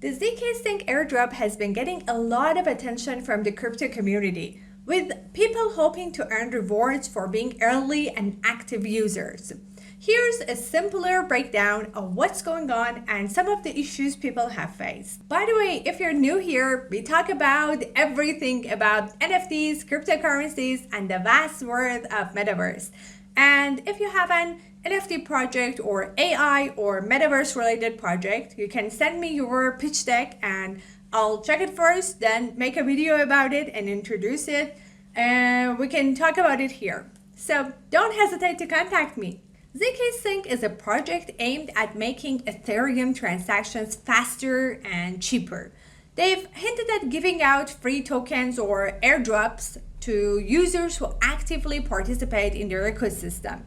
The ZKSYNC Airdrop has been getting a lot of attention from the crypto community, with people hoping to earn rewards for being early and active users. Here's a simpler breakdown of what's going on and some of the issues people have faced. By the way, if you're new here, we talk about everything about NFTs, cryptocurrencies, and the vast world of Metaverse. And if you have an NFT project or AI or Metaverse related project, you can send me your pitch deck and I'll check it first, then make a video about it and introduce it, and we can talk about it here. So don't hesitate to contact me. ZKSYNC is a project aimed at making Ethereum transactions faster and cheaper. They've hinted at giving out free tokens or airdrops to users who actively participate in their ecosystem.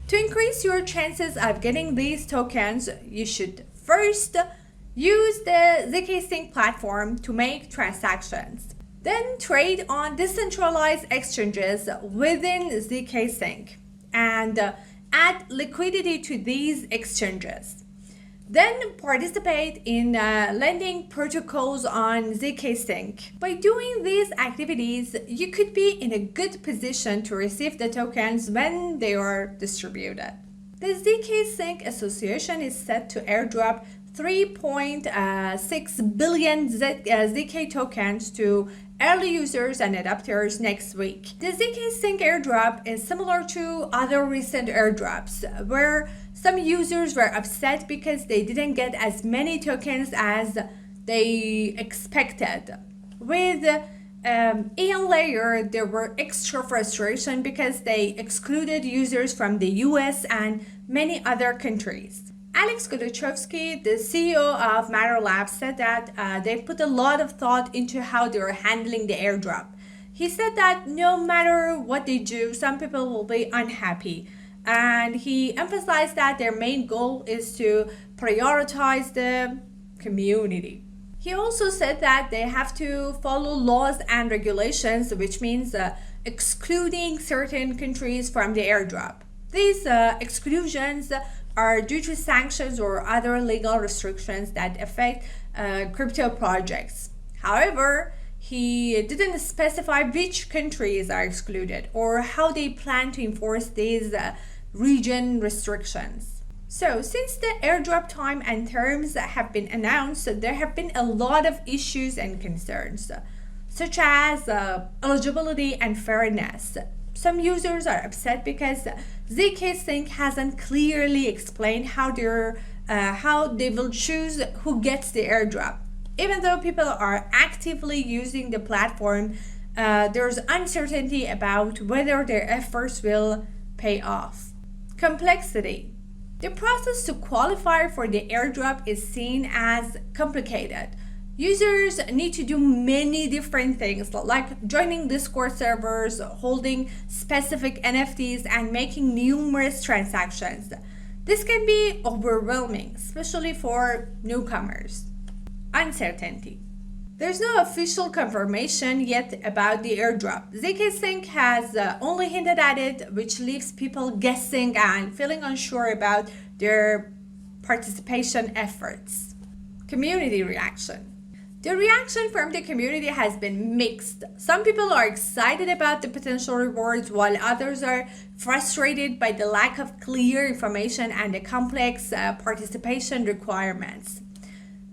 To increase your chances of getting these tokens, you should first use the ZKSYNC platform to make transactions. Then trade on decentralized exchanges within ZKSYNC and add liquidity to these exchanges. Then participate in lending protocols on ZKSYNC. By doing these activities, you could be in a good position to receive the tokens when they are distributed. The ZKSYNC Association is set to airdrop 3.6 billion ZK tokens to early users and adopters next week. The ZKSYNC airdrop is similar to other recent airdrops, where some users were upset because they didn't get as many tokens as they expected. With Ian Layer, there were extra frustration because they excluded users from the US and many other countries. Gluchowski, the CEO of Matter Labs, said that they put a lot of thought into how they were handling the airdrop. He said that no matter what they do, some people will be unhappy. And he emphasized that their main goal is to prioritize the community. He also said that they have to follow laws and regulations, which means excluding certain countries from the airdrop. These exclusions are due to sanctions or other legal restrictions that affect crypto projects. However, he didn't specify which countries are excluded or how they plan to enforce these region restrictions. So, since the airdrop time and terms have been announced, there have been a lot of issues and concerns, such as eligibility and fairness. Some users are upset because ZKSYNC hasn't clearly explained how they will choose who gets the airdrop. Even though people are actively using the platform, there's uncertainty about whether their efforts will pay off. Complexity. The process to qualify for the airdrop is seen as complicated. Users need to do many different things, like joining Discord servers, holding specific NFTs, and making numerous transactions. This can be overwhelming, especially for newcomers. Uncertainty. There's no official confirmation yet about the airdrop. ZKSYNC has only hinted at it, which leaves people guessing and feeling unsure about their participation efforts. Community reaction. The reaction from the community has been mixed. Some people are excited about the potential rewards, while others are frustrated by the lack of clear information and the complex participation requirements.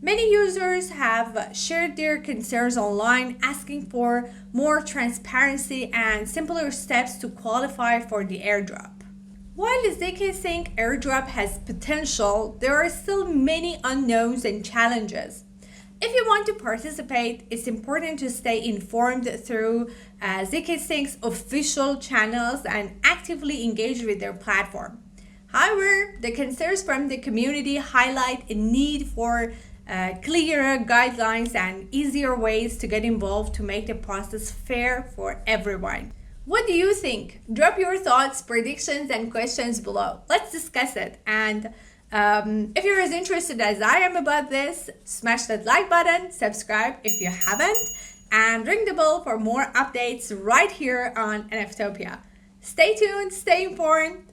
Many users have shared their concerns online, asking for more transparency and simpler steps to qualify for the airdrop. While the ZKSYNC airdrop has potential, there are still many unknowns and challenges. If you want to participate, it's important to stay informed through ZKSYNC's official channels and actively engage with their platform. However, the concerns from the community highlight a need for clearer guidelines and easier ways to get involved to make the process fair for everyone. What do you think? Drop your thoughts, predictions, and questions below. Let's discuss it. And if you're as interested as I am about this, smash that like button, subscribe if you haven't, and ring the bell for more updates right here on NFTOPIA. Stay tuned, stay informed.